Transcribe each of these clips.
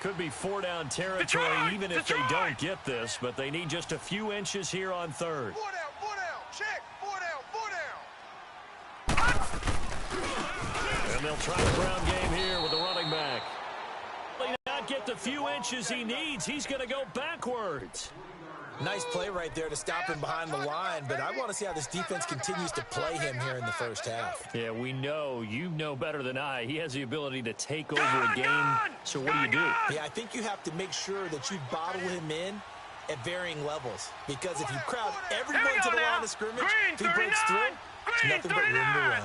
Could be four-down territory even if they don't get this, but they need just a few inches here on third. Four down, check, four down. And they'll try the ground game here with the running back. He not get the few inches he needs. He's going to go backwards. Nice play right there to stop him behind the line, but I want to see how this defense continues to play him here in the first half. Yeah, we know. You know better than I. He has the ability to take over a game. So what do? Yeah, I think you have to make sure that you bottle him in at varying levels, because if you crowd everyone to the line of scrimmage, if he breaks through, it's nothing but room to run.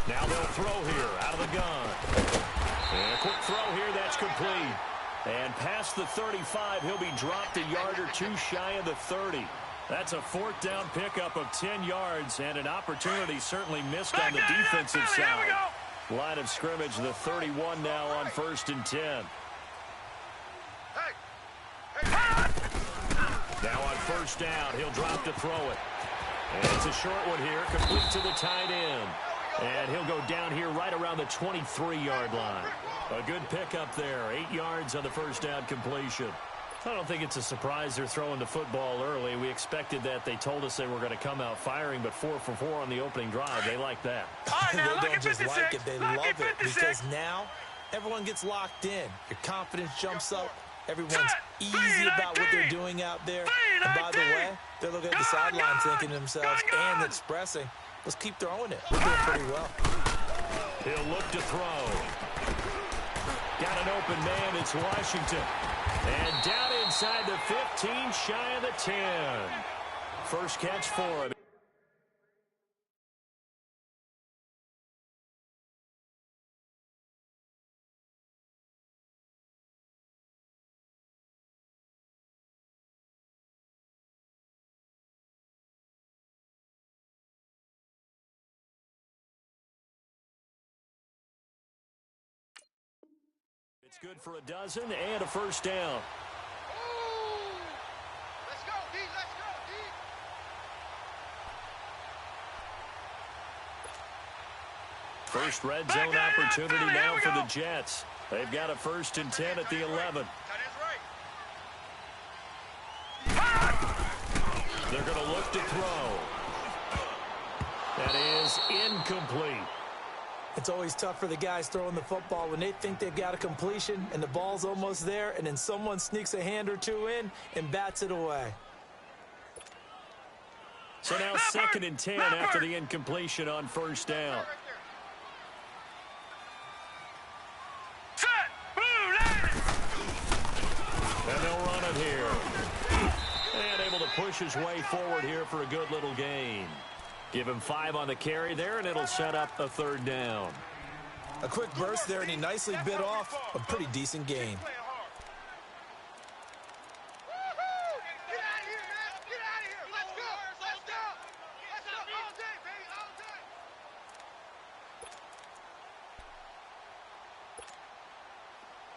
Now they'll throw here out of the gun. And a quick throw here, that's complete. And past the 35, he'll be dropped a yard or two shy of the 30. That's a fourth down pickup of 10 yards and an opportunity certainly missed on the defensive side. Line of scrimmage, the 31 now on 1st and 10. Now on 1st down, he'll drop to throw it. And it's a short one here, complete to the tight end. And he'll go down here right around the 23-yard line. A good pickup there, 8 yards on the first down completion. I don't think it's a surprise they're throwing the football early. We expected that. They told us they were going to come out firing, but 4 for 4 on the opening drive. They like that. They don't just like it, they love it, because now everyone gets locked in. Your confidence jumps up. Everyone's easy about what they're doing out there. And by the way, they're looking at the sideline thinking to themselves and expressing, let's keep throwing it. We're doing pretty well. He'll look to throw. Got an open man. It's Washington. And down inside the 15, shy of the 10. First catch for him. It's good for a dozen and a first down. Let's go, D. Let's go, D. First red zone opportunity now for the Jets. They've got a 1st and 10 at the 11. They're going to look to throw. That is incomplete. It's always tough for the guys throwing the football when they think they've got a completion and the ball's almost there, and then someone sneaks a hand or two in and bats it away. So now 2nd and 10 after the incompletion on 1st down. And they'll run it here. And able to push his way forward here for a good little gain. Give him 5 on the carry there, and it'll set up a 3rd down. A quick burst there, and he nicely bit off a pretty decent gain.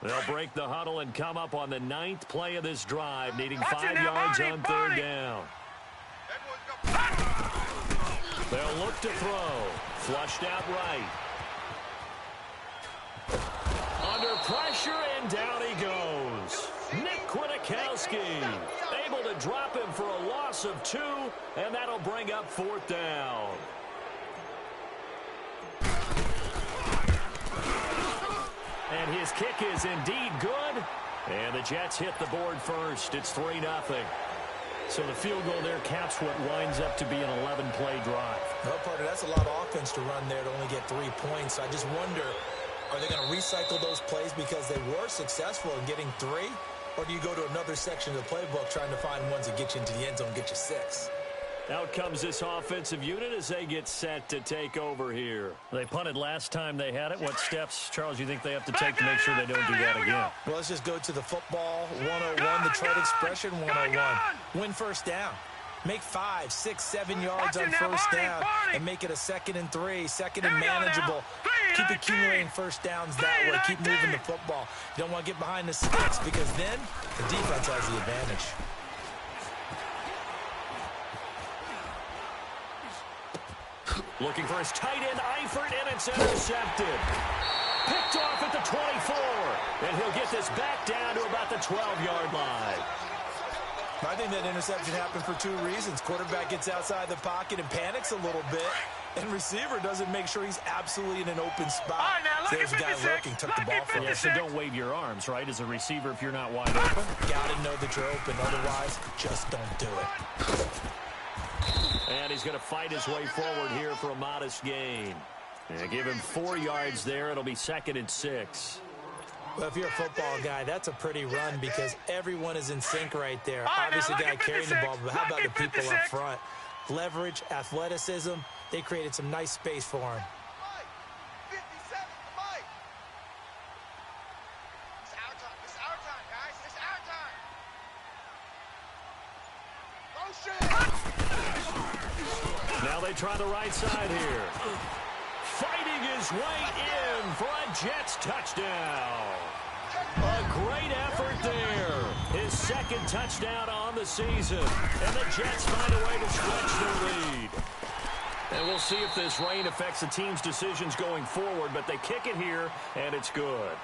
They'll break the huddle and come up on the 9th play of this drive, needing 5 yards on 3rd down. They'll look to throw. Flushed out right. Under pressure, and down he goes. Nick Kwiatkowski able to drop him for a loss of 2, and that'll bring up 4th down. And his kick is indeed good. And the Jets hit the board first. It's 3-0. So the field goal there caps what winds up to be an 11-play drive. Well, partner, that's a lot of offense to run there to only get 3 points. I just wonder, are they going to recycle those plays because they were successful in getting 3? Or do you go to another section of the playbook trying to find ones that get you into the end zone and get you 6? Out comes this offensive unit as they get set to take over here. They punted last time they had it. What steps, Charles, you think they have to take to make sure they don't do that again? Well, let's just go to the football 101, the trade expression 101. Win first down. Make 5, 6, 7 yards on first down and make it a 2nd and 3, 2nd and manageable. Keep accumulating first downs that way. Keep moving the football. You don't want to get behind the sticks because then the defense has the advantage. Looking for his tight end, Eifert, and it's intercepted. Picked off at the 24. And he'll get this back down to about the 12-yard line. I think that interception happened for two reasons. Quarterback gets outside the pocket and panics a little bit, and receiver doesn't make sure he's absolutely in an open spot. All right, now, There's a guy lurking, took the ball from him. Yeah, so don't wave your arms, right, as a receiver if you're not wide open. Got to know that you're open. Otherwise, just don't do it. And he's going to fight his way forward here for a modest gain. And give him 4 yards there. It'll be 2nd and 6. Well, if you're a football guy, that's a pretty run because everyone is in sync right there. All right, Obviously, now, the guy carrying the ball, but how about the people up 56. front? Leverage, athleticism, they created some nice space for him. Mike, 57, Mike. It's our time. It's our time, guys. It's our time. Motion. Now they try the right side here. Fighting his way in for a Jets touchdown. A great effort there. His 2nd touchdown on the season. And the Jets find a way to stretch their lead. And we'll see if this rain affects the team's decisions going forward, but they kick it here, and it's good.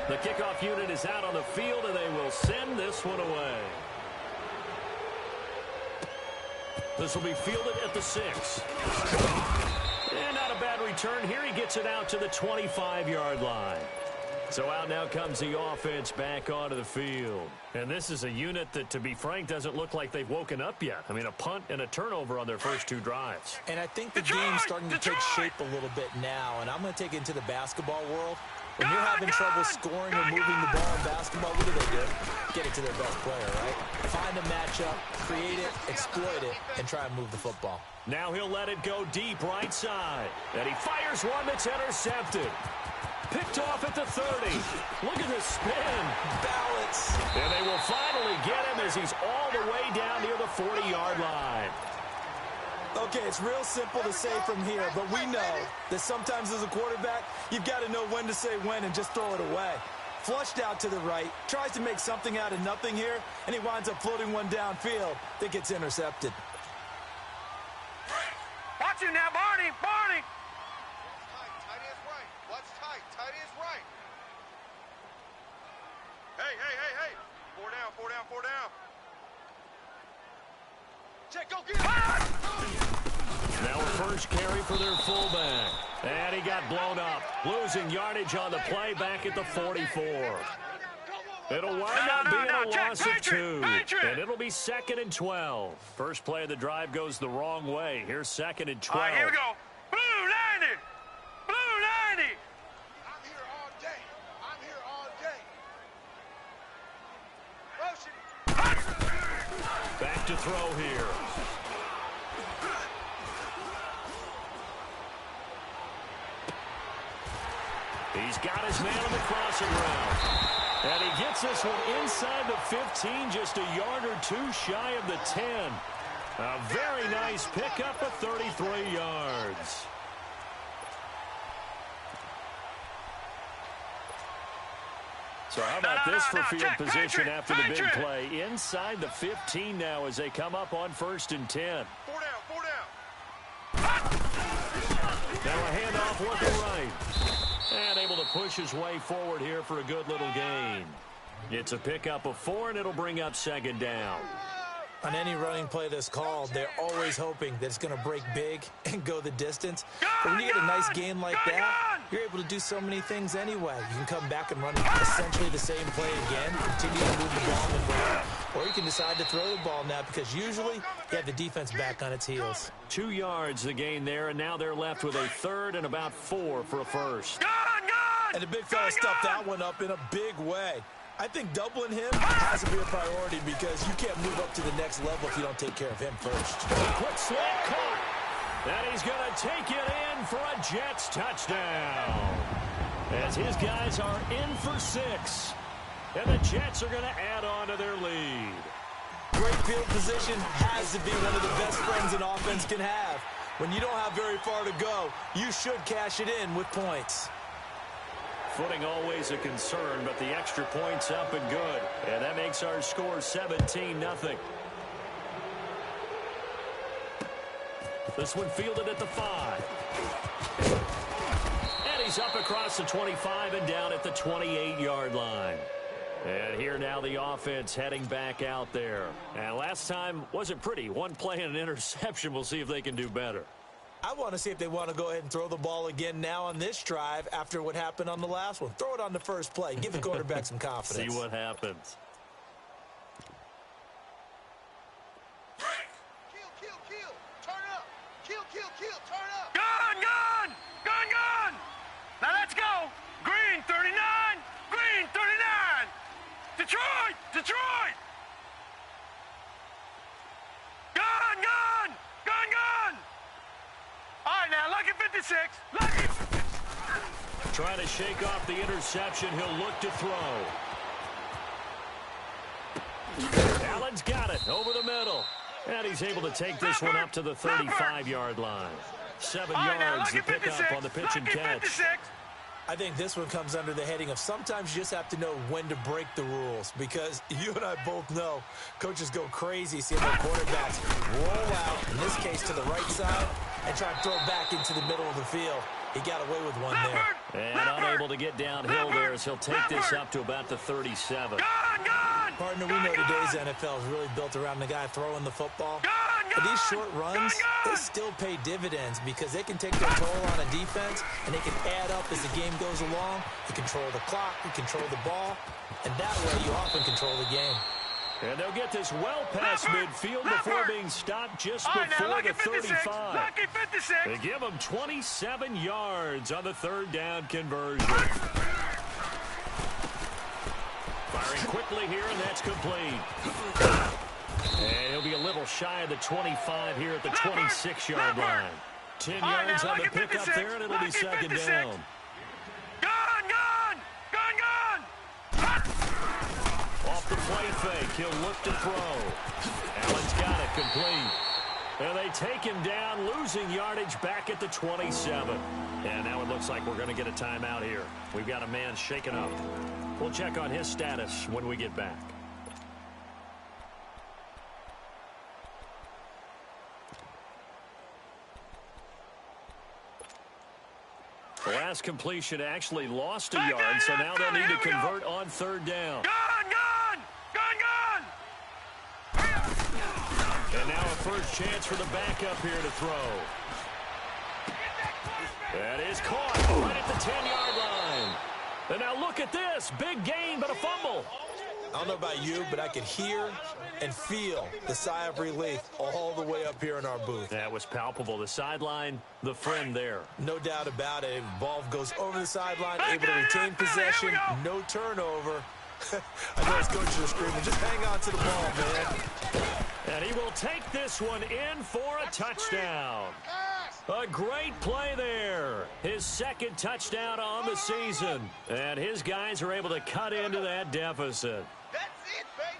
The kickoff unit is out on the field, and they will send this one away. This will be fielded at the 6. And not a bad return here. He gets it out to the 25-yard line. So out now comes the offense back onto the field. And this is a unit that, to be frank, doesn't look like they've woken up yet. I mean, a punt and a turnover on their first 2 drives. And I think the game's starting to take shape a little bit now, and I'm going to take it into the basketball world. When you're having trouble scoring or moving the ball in basketball, what do? Get it to their best player, right? Find a matchup, create it, exploit it, and try and move the football. Now he'll let it go deep right side. And he fires one that's intercepted. Picked off at the 30. Look at this spin. Balance. And they will finally get him as he's all the way down near the 40-yard line. Okay, it's real simple to say from here, but we know that sometimes as a quarterback, you've got to know when to say when and just throw it away. Flushed out to the right, tries to make something out of nothing here, and he winds up floating one downfield that gets intercepted. Watch it now, Barney. Barney. Tight end's right. What's tight? Tight end's right. Hey, hey, hey, hey. 4 down, 4 down, 4 down. Check, go get it. Now a first carry for their fullback. And he got blown up. Losing yardage on the play back at the 44. It'll wind up being a loss of 2. And it'll be 2nd and 12. First play of the drive goes the wrong way. Here's 2nd and 12. All right, here we go. Blue 90. Blue 90. I'm here all day. I'm here all day. Motion. Back to throw here. He's got his man on the crossing route. And he gets this one inside the 15, just a yard or 2 shy of the 10. A very nice pickup of 33 yards. So how about this for field position after the big play? Inside the 15 now as they come up on 1st and 10. 4 down, 4 down. Now a handoff looking right. And able to push his way forward here for a good little gain. It's a pickup of 4, and it'll bring up 2nd down. On any running play that's called, they're always hoping that it's going to break big and go the distance. But when you get a nice gain like that, you're able to do so many things anyway. You can come back and run essentially the same play again, continue to move the ball and run, or you can decide to throw the ball now because usually you have the defense back on its heels. 2 yards the gain there, and now they're left with a 3rd and about 4 for a first. And the big fella stuffed that one up in a big way. I think doubling him has to be a priority because you can't move up to the next level if you don't take care of him first. A quick slant caught. And he's going to take it in for a Jets touchdown. As his guys are in for 6. And the Jets are going to add on to their lead. Great field position has to be one of the best friends an offense can have. When you don't have very far to go, you should cash it in with points. Footing always a concern, but the extra point's up and good. And that makes our score 17-0. This one fielded at the 5. And he's up across the 25 and down at the 28-yard line. And here now the offense heading back out there. And last time wasn't pretty. One play and an interception. We'll see if they can do better. I want to see if they want to go ahead and throw the ball again now on this drive after what happened on the last one. Throw it on the first play. Give the quarterback some confidence. See what happens. Kill. Turn up. Kill. Turn up. Gun. Now let's go. Green 39. Green 39. Detroit. Gun. All right, now, lucky 56. Lucky. Trying to shake off the interception. He'll look to throw. Allen's got it over the middle. And he's able to take this one up to the 35-yard line. 7 yards to pick up on the pitch and catch. 56. I think this one comes under the heading of sometimes you just have to know when to break the rules, because you and I both know coaches go crazy seeing their quarterbacks roll out, in this case to the right side, and try to throw it back into the middle of the field. He got away with one there. And unable to get downhill there as he'll take this up to about the 37. Partner, we know today's NFL is really built around the guy throwing the football. But these short runs, they still pay dividends because they can take their toll on a defense, and they can add up as the game goes along. You control the clock, you control the ball, and that way you often control the game. And they'll get this well past midfield before being stopped just before the 35. They give them 27 yards on the third down conversion. Firing quickly here, and that's complete. And he'll be a little shy of the 25 here at the 26-yard line. 10 yards on the pickup there, and it'll be second down. Off the play fake, he'll look to throw. Allen's got it complete. And they take him down, losing yardage back at the 27. And now it looks like we're going to get a timeout here. We've got a man shaken up. We'll check on his status when we get back. The last completion actually lost a yard, so now they'll need to convert on third down. And now a first chance for the backup here to throw. That is caught right at the 10-yard line. And now look at this. Big gain, but a fumble. I don't know about you, but I could hear and feel the sigh of relief all the way up here in our booth. That was palpable. The sideline, the friend there. No doubt about it. Ball goes over the sideline, able to retain possession, no turnover. I know his coaches are screaming, just hang on to the ball, man. And he will take this one in for a touchdown. A great play there. His second touchdown on the season. And his guys are able to cut into that deficit.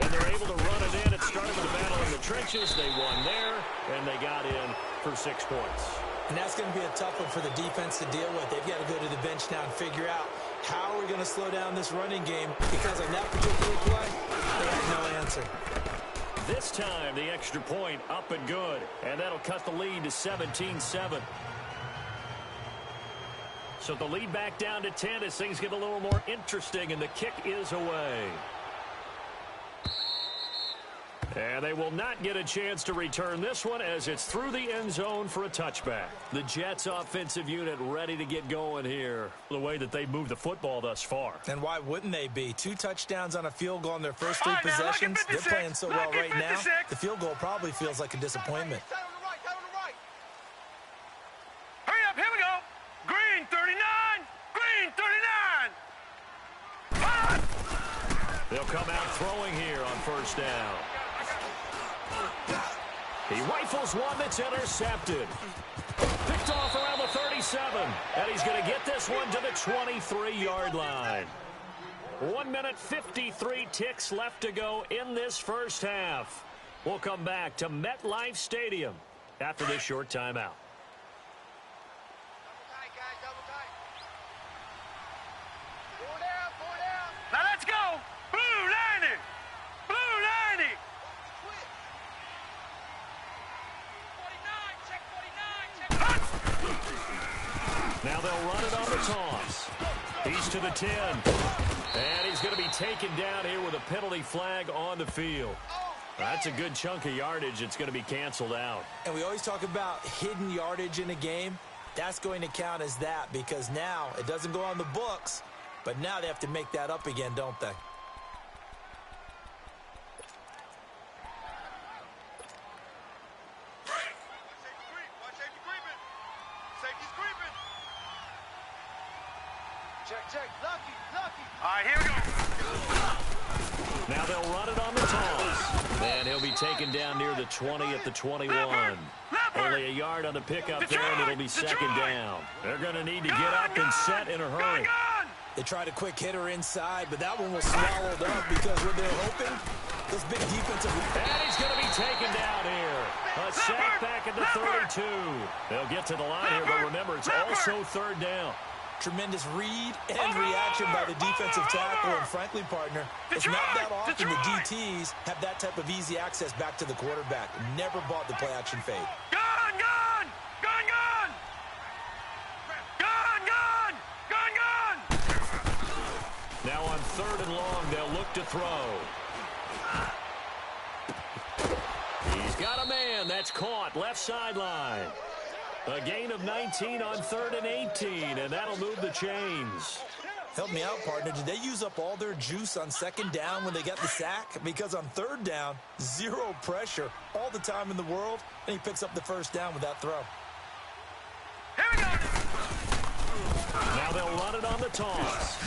And they're able to run it in. It started with a battle in the trenches. They won there, and they got in for 6 points. And that's going to be a tough one for the defense to deal with. They've got to go to the bench now and figure out how we're going to slow down this running game, because on that particular play, they had no answer. This time, the extra point up and good, and that'll cut the lead to 17-7. So the lead back down to 10 as things get a little more interesting, and the kick is away. And they will not get a chance to return this one as it's through the end zone for a touchback. The Jets offensive unit ready to get going here, the way that they move the football thus far. And why wouldn't they be? 2 touchdowns on a field goal in their first 3 possessions. They're playing so well right now. The field goal probably feels like a disappointment. Hurry up, here we go. Green 39. Green 39. They'll come out throwing here on first down. He rifles one that's intercepted. Picked off around the 37. And he's going to get this one to the 23-yard line. 1 minute, 53 ticks left to go in this first half. We'll come back to MetLife Stadium after this short timeout. Now let's go. Blue 90. Blue 90. they'll run it on the toss. He's to the 10. And he's going to be taken down here with a penalty flag on the field. That's a good chunk of yardage. It's going to be canceled out. And we always talk about hidden yardage in a game. That's going to count as that because now it doesn't go on the books, but now they have to make that up again, don't they? Check. Lucky. All right, here we go. Now they'll run it on the toss. And he'll be taken down near the 20 at the 21. Only a yard on the pickup there, and it'll be second down. They're going to need to get up and set in a hurry. They tried a quick hitter inside, but that one was swallowed up because what they're hoping, this big defensive... And he's going to be taken down here. A sack back at the 32. They'll get to the line here, but remember, it's also third down. Tremendous read and reaction by the defensive tackle, and frankly, partner, it's not that often the DTs have that type of easy access back to the quarterback. Never bought the play-action fade. Gun! Now on third and long, they'll look to throw. He's got a man. That's caught. Left sideline. A gain of 19 on third and 18, and that'll move the chains. Help me out, partner. Did they use up all their juice on second down when they got the sack? Because on third down, zero pressure, all the time in the world, and he picks up the first down with that throw. Here we go. Now they'll run it on the toss.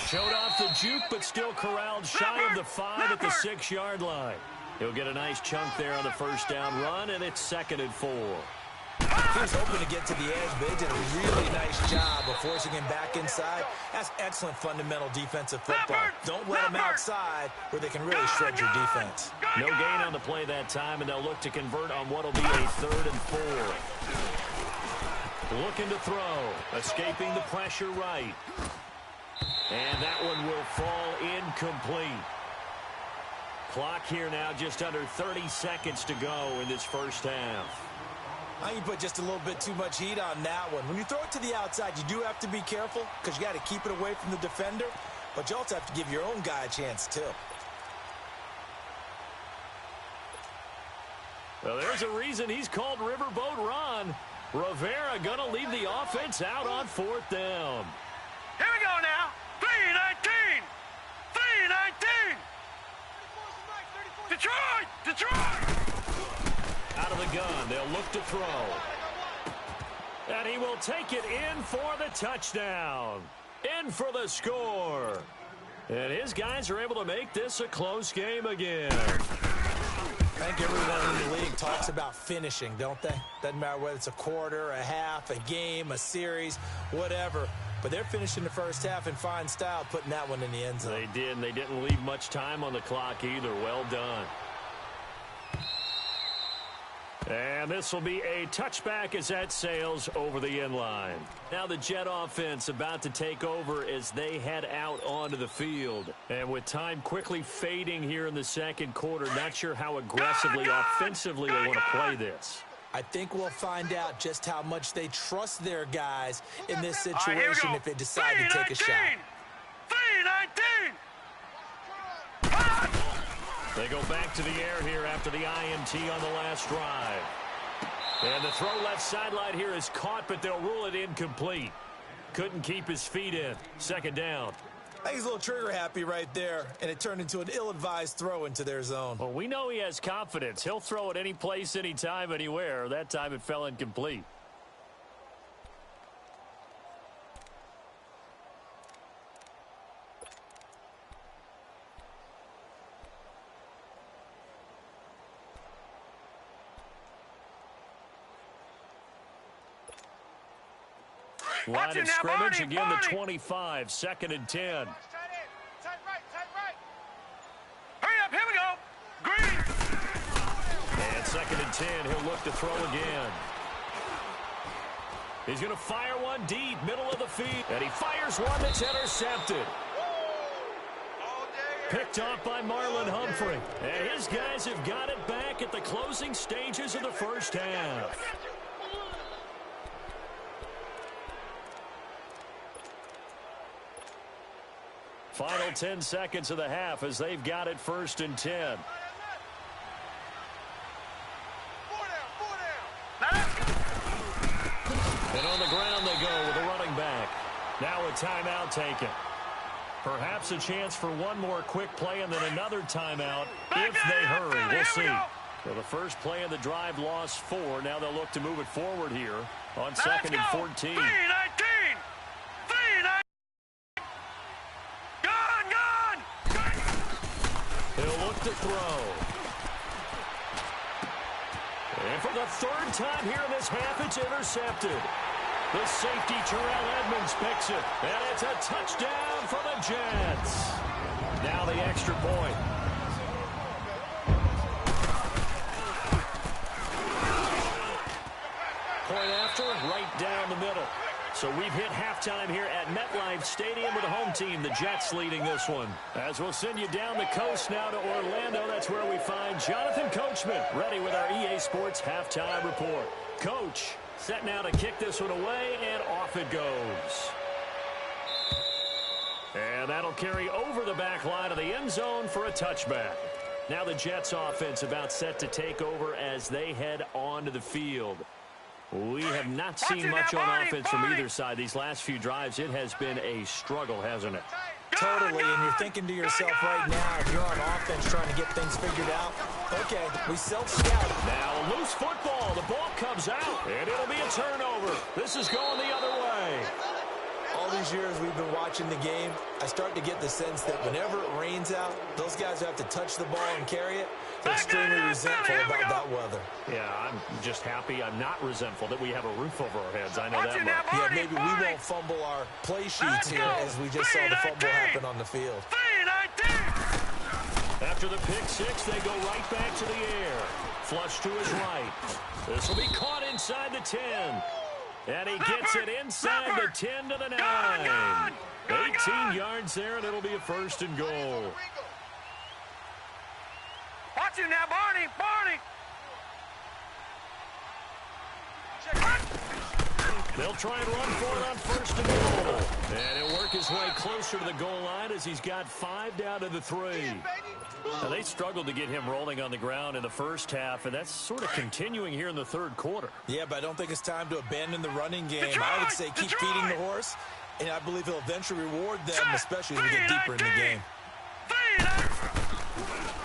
Showed off the juke, but still corralled shy of the 5 at the 6-yard line. He'll get a nice chunk there on the first down run, and it's second and 4. He was hoping to get to the edge, but they did a really nice job of forcing him back inside. That's excellent fundamental defensive football. Don't let him outside where they can really shred your defense. No gain on the play that time, and they'll look to convert on what will be a third and 4. Looking to throw. Escaping the pressure right. And that one will fall incomplete. Clock here now just under 30 seconds to go in this first half. I think you put just a little bit too much heat on that one. When you throw it to the outside, you do have to be careful because you got to keep it away from the defender, but you also have to give your own guy a chance too. Well, there's a reason he's called Riverboat Ron. Rivera going to leave the offense out on fourth down. Here we go now. 3-19. Detroit. Out of the gun, they'll look to throw. And he will take it in for the touchdown. In for the score. And his guys are able to make this a close game again. I think everyone in the league talks about finishing, don't they? Doesn't matter whether it's a quarter, a half, a game, a series, whatever. But they're finishing the first half in fine style, putting that one in the end zone. They did, and they didn't leave much time on the clock either. Well done. And this will be a touchback as that sails over the end line. Now the Jet offense about to take over as they head out onto the field. And with time quickly fading here in the second quarter, not sure how aggressively, offensively they want to play this. I think we'll find out just how much they trust their guys in this situation if they decide to take a shot. 3-19. They go back to the air here after the INT on the last drive. And the throw left sideline here is caught, but they'll rule it incomplete. Couldn't keep his feet in. Second down. I think he's a little trigger happy right there, and it turned into an ill-advised throw into their zone. Well, we know he has confidence. He'll throw it any place, anytime, anywhere. That time it fell incomplete. Line of scrimmage, again the 25, second and 10. Tight right. Hurry up, here we go. Green. And second and 10, he'll look to throw again. He's going to fire one deep, middle of the field. And he fires one that's intercepted. Picked off by Marlon Humphrey. And his guys have got it back at the closing stages of the first half. Final 10 seconds of the half as they've got it 1st and 10. And on the ground they go with a running back. Now a timeout taken. Perhaps a chance for one more quick play and then another timeout if they hurry. We'll see. So the first play of the drive lost 4. Now they'll look to move it forward here on 2nd and 14. 3-19. 3-19. Gone. He'll look to throw. And for the 3rd time here in this half, it's intercepted. The safety, Terrell Edmonds, picks it. And it's a touchdown for the Jets. Now the extra point. Point after, right down the middle. So we've hit halftime here at MetLife Stadium with the home team, the Jets, leading this one. As we'll send you down the coast now to Orlando, that's where we find Jonathan Coachman, ready with our EA Sports halftime report. Coach, set now to kick this one away, and off it goes. And that'll carry over the back line of the end zone for a touchback. Now the Jets offense about set to take over as they head onto the field. We have not seen much on offense from either side. These last few drives, it has been a struggle, hasn't it? Totally, and you're thinking to yourself right now, if you're on offense trying to get things figured out, okay, we self-scout. Now loose football. The ball comes out, and it'll be a turnover. This is going the other way. All these years we've been watching the game, I start to get the sense that whenever it rains out, those guys who have to touch the ball and carry it, they're extremely resentful about that weather. Yeah, I'm just happy I'm not resentful that we have a roof over our heads. I know that much. Yeah, maybe we won't fumble our play sheets here as we just saw the fumble happen on the field. 3-19. After the pick six, they go right back to the air. Flush to his right. This will be caught inside the 10. And he gets it inside the 10 to the 9. 18 yards there, and it'll be a 1st and goal. Watch him now, Barney. They'll try and run for it on 1st and goal. And he'll work his way closer to the goal line as he's got 5 down to the 3. Now, they struggled to get him rolling on the ground in the first half, and that's sort of continuing here in the 3rd quarter. Yeah, but I don't think it's time to abandon the running game. I would say keep feeding the horse, and I believe he'll eventually reward them, especially as we get deeper in the game.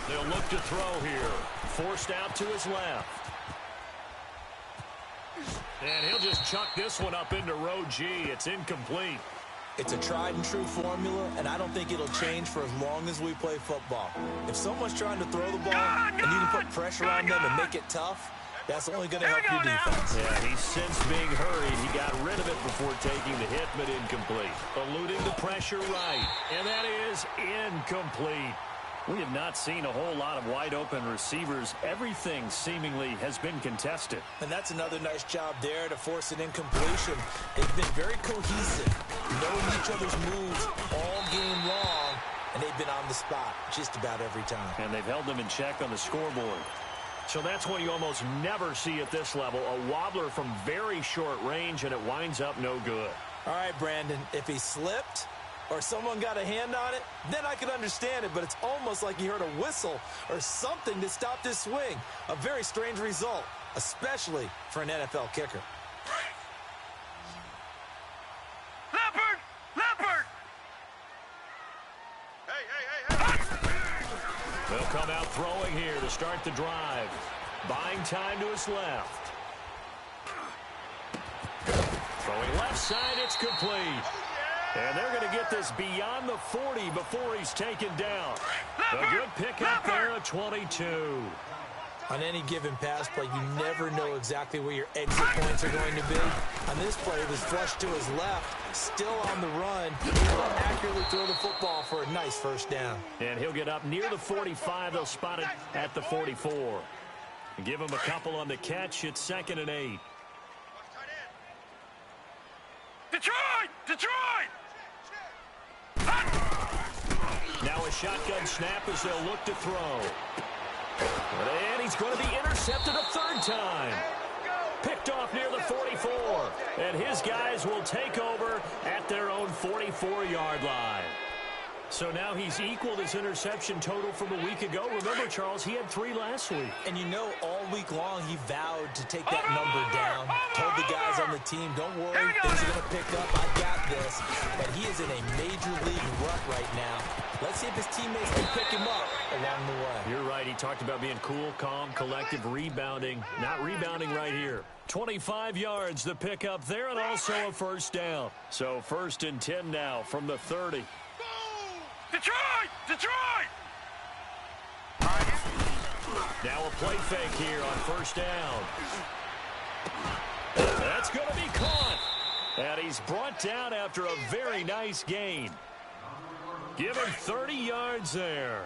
They'll look to throw here. Forced out to his left. And he'll just chuck this one up into row G. It's incomplete. It's a tried-and-true formula, and I don't think it'll change for as long as we play football. If someone's trying to throw the ball and you can put pressure on them and make it tough, that's only going to help your defense. Yeah, he's since being hurried. He got rid of it before taking the hit, but incomplete. Eluding the pressure right, and that is incomplete. We have not seen a whole lot of wide-open receivers. Everything seemingly has been contested. And that's another nice job there to force an incompletion. They've been very cohesive, knowing each other's moves all game long, and they've been on the spot just about every time. And they've held them in check on the scoreboard. So that's one you almost never see at this level. A wobbler from very short range, and it winds up no good. All right, Brandon, if he slipped or someone got a hand on it, then I could understand it, but it's almost like he heard a whistle or something to stop this swing. A very strange result, especially for an NFL kicker. Leopard! Hey! They'll come out throwing here to start the drive. Buying time to his left. Throwing left side, it's complete. And they're going to get this beyond the 40 before he's taken down. A good pickup there at 22. On any given pass play, you never know exactly where your exit points are going to be. On this play, it was flushed to his left, still on the run, able to accurately throw the football for a nice 1st down. And he'll get up near the 45. They'll spot it at the 44. And give him a couple on the catch. It's 2nd and 8. Detroit! Now a shotgun snap as they'll look to throw. And he's going to be intercepted a 3rd time. Picked off near the 44. And his guys will take over at their own 44-yard line. So now he's equaled his interception total from a week ago. Remember, Charles, he had 3 last week. And you know, all week long, he vowed to take that number down. Told the guys on the team, don't worry, things are going to pick up. I got this. But he is in a major league rut right now. Let's see if his teammates can pick him up along the way. You're right. He talked about being cool, calm, collective, rebounding. Not rebounding right here. 25 yards, the pickup there, and also a first down. So 1st and 10 now from the 30. Detroit! Detroit! Now a play fake here on 1st down. That's going to be caught. And he's brought down after a very nice gain. Give him 30 yards there.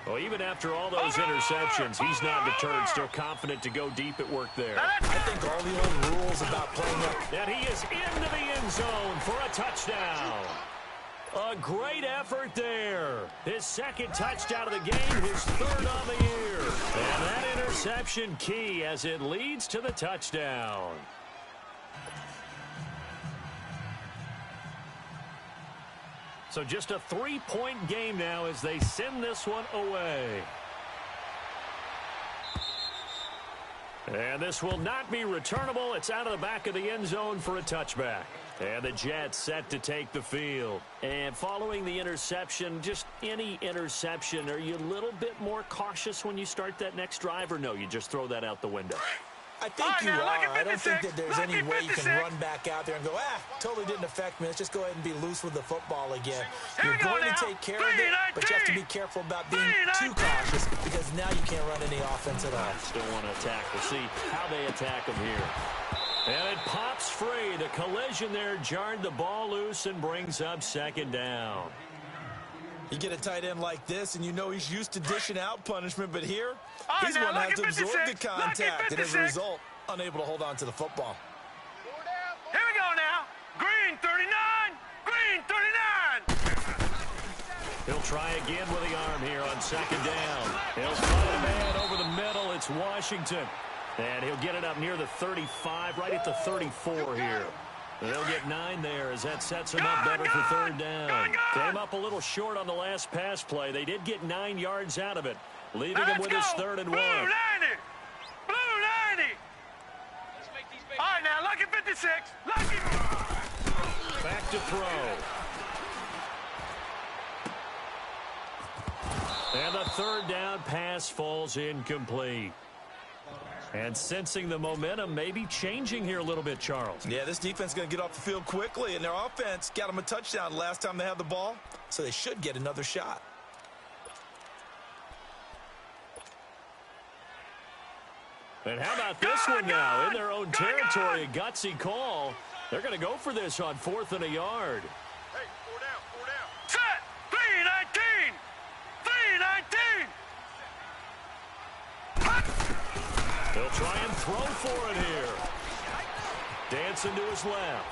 Well, even after all those interceptions, he's not deterred, still confident to go deep at work there. I think all the old rules about playing up. And he is into the end zone for a touchdown. A great effort there. His 2nd touchdown of the game, his 3rd on the year. And that interception key as it leads to the touchdown. So just a 3-point game now as they send this one away. And this will not be returnable. It's out of the back of the end zone for a touchback. And the Jets set to take the field. And following the interception, just any interception, are you a little bit more cautious when you start that next drive, or no, you just throw that out the window? I think you are. I don't think that there's any way you can run back out there and go, totally didn't affect me. Let's just go ahead and be loose with the football again. You're going to take care of it, but you have to be careful about being too cautious because now you can't run any offense at all. Still want to attack. We'll see how they attack him here. And it pops free. The collision there jarred the ball loose and brings up 2nd down. You get a tight end like this, and you know he's used to dishing out punishment, but here, he's one that has to absorb the contact, and as a result, unable to hold on to the football. Here we go now. Green 39. Green 39. He'll try again with the arm here on 2nd down. He'll find a man over the middle. It's Washington. And he'll get it up near the 35, right at the 34 here. They'll get 9 there as that sets him up better for 3rd down. Came up a little short on the last pass play. They did get 9 yards out of it, leaving him with his 3rd and 1. Blue 90. Blue 90. All right, now, lucky 56. Lucky. Back to throw. And the 3rd down pass falls incomplete. And sensing the momentum maybe changing here a little bit, Charles. Yeah, this defense is going to get off the field quickly, and their offense got them a touchdown last time they had the ball, so they should get another shot. And how about this one now? In their own territory, a gutsy call. They're going to go for this on 4th and a yard. Hey, 4 down, 4 down. Set. 319. 319. They'll try and throw for it here. Dancing to his left.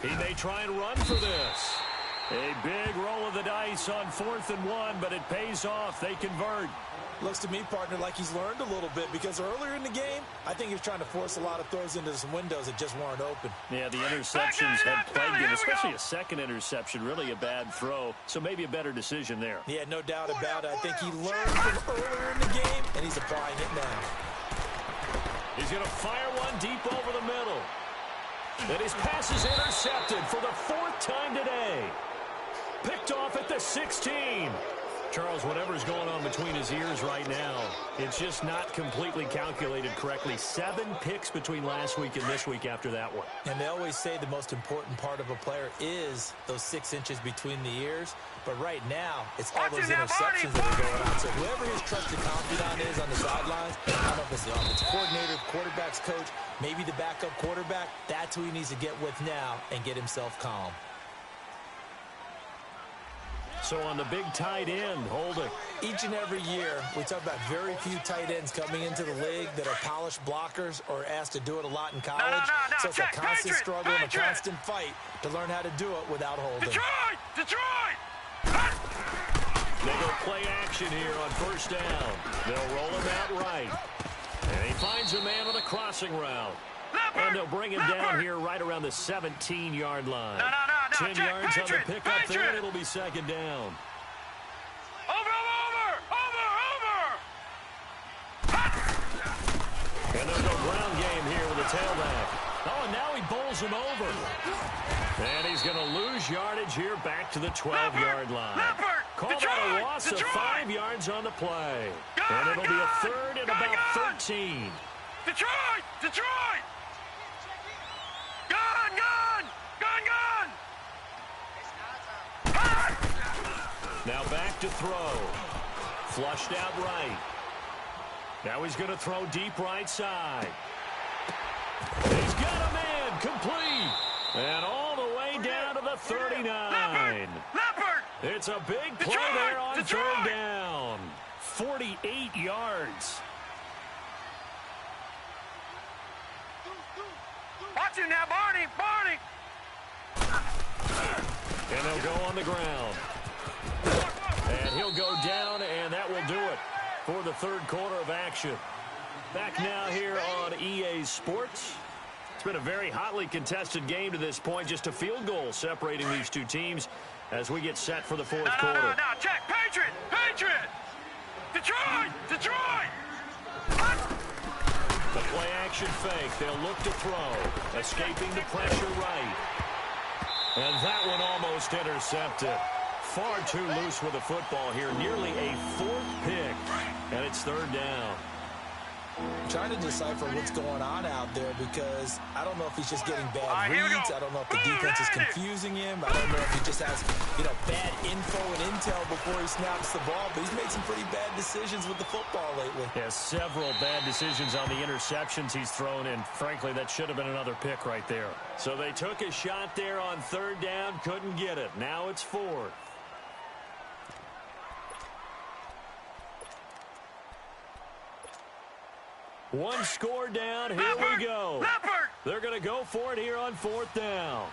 He may try and run for this. A big roll of the dice on 4th and 1, but it pays off. They convert. Looks to me, partner, like he's learned a little bit because earlier in the game, I think he was trying to force a lot of throws into some windows that just weren't open. Yeah, the interceptions had plagued him, especially a 2nd interception, really a bad throw, so maybe a better decision there. Yeah, no doubt about it. I think he learned from earlier in the game, and he's applying it now. He's going to fire one deep over the middle. And his pass is intercepted for the 4th time today. Picked off at the 16. Charles, whatever's going on between his ears right now, it's just not completely calculated correctly. 7 picks between last week and this week after that one. And they always say the most important part of a player is those 6 inches between the ears. But right now, it's all those interceptions that are going on. So whoever his trusted confidant is on the sidelines, I don't know if it's the offensive coordinator, quarterback's coach, maybe the backup quarterback, that's who he needs to get with now and get himself calm. So on the big tight end, holding. Each and every year, we talk about very few tight ends coming into the league that are polished blockers or asked to do it a lot in college. No. So it's a constant struggle and a constant fight to learn how to do it without holding. Detroit! They go play action here on 1st down. They'll roll him out right. And he finds a man on a crossing route. And they'll bring him down here right around the 17-yard line. No. 10 yards on the pickup there, and it'll be second down. Over! And there's no ground game here with the tailback. Oh, and now he bowls him over. And he's going to lose yardage here back to the 12-yard line. Call that a loss of 5 yards on the play. And it'll be a third and about 13. Detroit! Gun! Now back to throw. Flushed out right. Now he's going to throw deep right side. He's got a man complete. And all the way down to the 39. It's a big play there on third down. 48 yards. Watch him now, Barney! And he'll go on the ground. And he'll go down, and that will do it for the third quarter of action. Back now here on EA Sports. It's been a very hotly contested game to this point. Just a field goal separating these two teams as we get set for the fourth quarter. No, check. Patriot! Detroit! The play action fake. They'll look to throw. Escaping the pressure right. And that one almost intercepted. Far too loose with the football here. Nearly a fourth pick. And it's third down. I'm trying to decipher what's going on out there because I don't know if he's just getting bad reads. I don't know if the defense is confusing him. I don't know if he just has, bad info and intel before he snaps the ball. But he's made some pretty bad decisions with the football lately. Yeah, several bad decisions on the interceptions he's thrown in. Frankly, that should have been another pick right there. So they took a shot there on third down, couldn't get it. Now it's fourth. One score down. Here we go. They're going to go for it here on fourth down.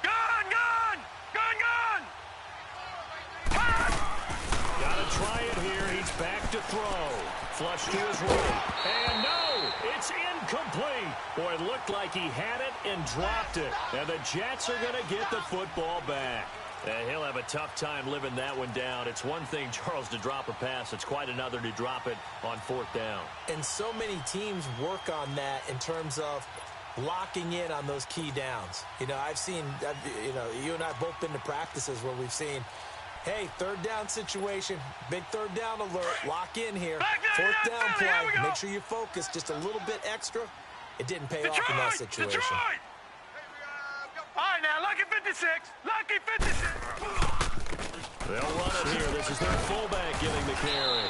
Gun! Got to try it here. He's back to throw. Flush to his right. And no, it's incomplete. Boy, it looked like he had it and dropped it. And the Jets are going to get the football back. And he'll have a tough time living that one down. It's one thing, Charles, to drop a pass. It's quite another to drop it on fourth down. And so many teams work on that in terms of locking in on those key downs. I've seen, you and I have both been to practices where we've seen, hey, third down situation, big third down alert, lock in here. Fourth down play, make sure you focus just a little bit extra. It didn't pay off in that situation. All right, now, lucky 56. They'll run it here. This is their fullback getting the carry.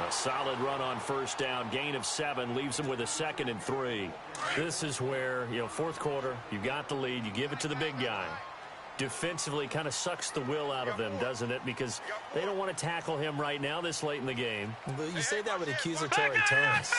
A solid run on first down. Gain of 7 leaves them with a 2nd and 3. This is where, fourth quarter, you got the lead. You give it to the big guy. Defensively kind of sucks the will out of them, doesn't it? Because they don't want to tackle him right now this late in the game. Well, you say that with accusatory tones.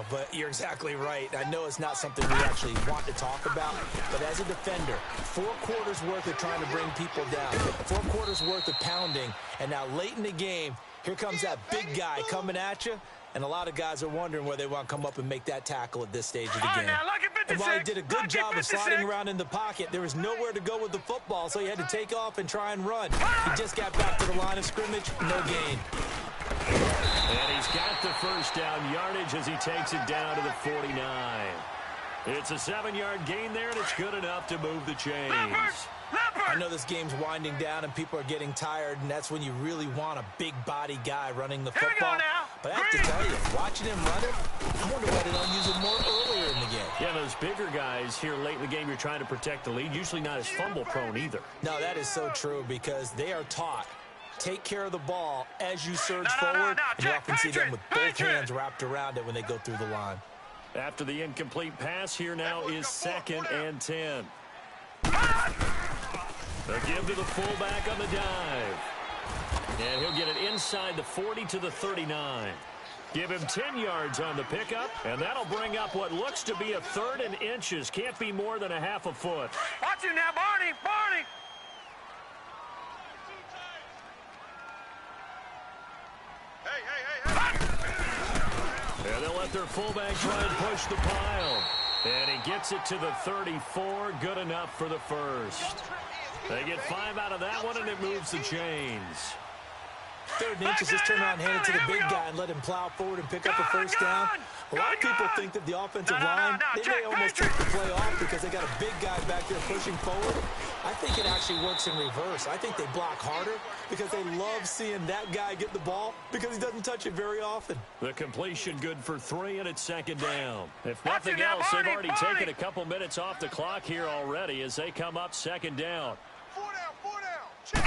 But you're exactly right. I know it's not something we actually want to talk about, but as a defender, 4 quarters worth of trying to bring people down, 4 quarters worth of pounding, and now late in the game, here comes that big guy coming at you, and a lot of guys are wondering where they want to come up and make that tackle at this stage of the game. And while he did a good job of sliding around in the pocket, there was nowhere to go with the football, so he had to take off and try and run. He just got back to the line of scrimmage, no gain. And he's got the first down yardage as he takes it down to the 49. It's a 7-yard gain there, and it's good enough to move the chains. I know this game's winding down and people are getting tired, and that's when you really want a big body guy running the football. But I have to tell you, watching him run it, I wonder why they don't use it more earlier in the game. Yeah, those bigger guys here late in the game, you're trying to protect the lead, usually not as fumble prone either. No, that is so true because they are taught. Take care of the ball as you surge forward, and you often see them with both hands wrapped around it when they go through the line. After the incomplete pass, here now is 2nd and 10. They'll give to the fullback on the dive. And he'll get it inside the 40 to the 39. Give him 10 yards on the pickup, and that'll bring up what looks to be a 3rd and inches. Can't be more than a half a foot. Watch him now, Barney! Hey! And they'll let their fullback try and push the pile. And he gets it to the 34. Good enough for the first. They get 5 out of that one, and it moves the chains. 3rd and inches, just turn around and hand it to the big guy and let him plow forward and pick up a first down. A lot of people think that the offensive line, they may almost take the play off because they got a big guy back there pushing forward. I think it actually works in reverse. I think they block harder because they love seeing that guy get the ball because he doesn't touch it very often. The completion good for 3, and it's 2nd down. If nothing else, they've already taken a couple minutes off the clock here already as they come up 2nd down. 4 down, 4 down. Check.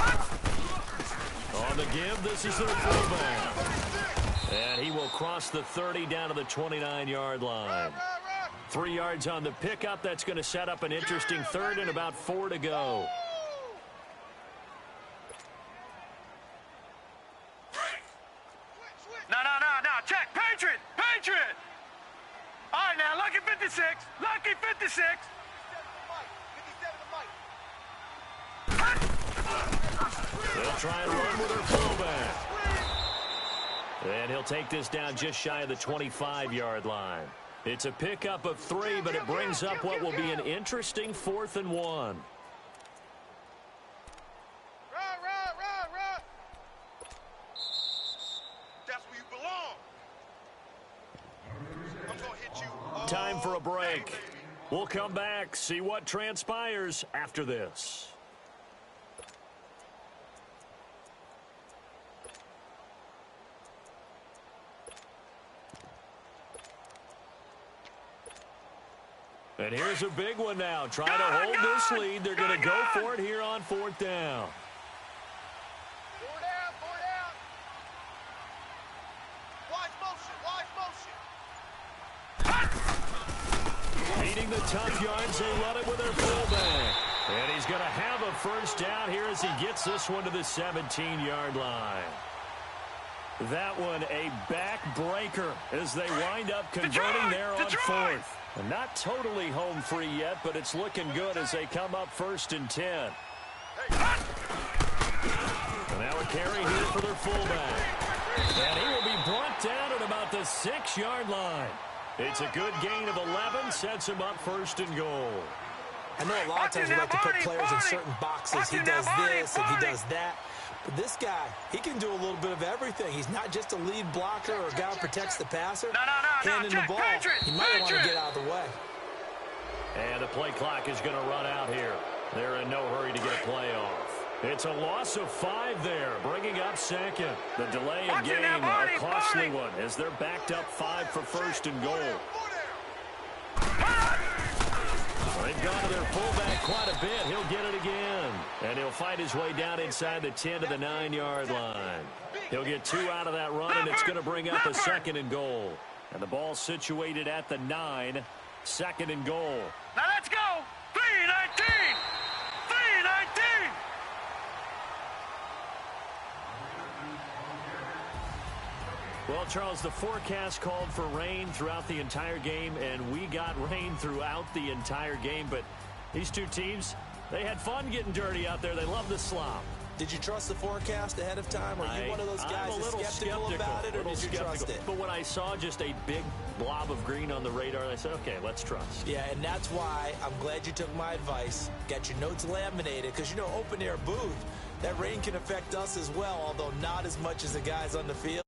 On the give, this is their fullback. And he will cross the 30 down to the 29-yard line. 3 yards on the pickup. That's going to set up an interesting 3rd and about 4 to go. No. Check. Patriot. All right, now, lucky 56. Lucky 56. 57 They'll try and run with their fullback. And he'll take this down just shy of the 25-yard line. It's a pickup of 3, but it brings up what will be an interesting 4th and 1. Right. That's where you belong. I'm gonna hit you. Time for a break. We'll come back, see what transpires after this. And here's a big one now. Trying to hold this lead. They're going to go for it here on 4th down. 4 down. Wise motion. Beating the tough yards, they run it with their fullback. And he's going to have a first down here as he gets this one to the 17-yard line. That one a backbreaker as they wind up converting there on 4th. And not totally home free yet, but it's looking good as they come up 1st and 10. And now a carry here for their fullback. And he will be brought down at about the 6-yard line. It's a good gain of 11, sets him up 1st and goal. I know a lot of times we like to put players in certain boxes. He does this and he does that. But this guy, he can do a little bit of everything. He's not just a lead blocker or a guy who protects the passer. Handing the ball, he might want to get out of the way. And the play clock is going to run out here. They're in no hurry to get a play off. It's a loss of 5 there, bringing up 2nd. The delay of game, a costly one, as they're backed up 5 for 1st and goal. They've gone to their fullback quite a bit. He'll get it again. And he'll fight his way down inside the 10 to the 9-yard line. He'll get 2 out of that run, and it's going to bring up a 2nd and goal. And the ball situated at the 9, 2nd and goal. Now let's go. 3-19. 3-19. Well, Charles, the forecast called for rain throughout the entire game, and we got rain throughout the entire game. But these two teams, they had fun getting dirty out there. They love the slop. Did you trust the forecast ahead of time? Are you one of those guys that's skeptical about it, or did you trust it? But when I saw just a big blob of green on the radar, I said, okay, let's trust. Yeah, and that's why I'm glad you took my advice. Got your notes laminated, because, you know, open-air booth, that rain can affect us as well, although not as much as the guys on the field.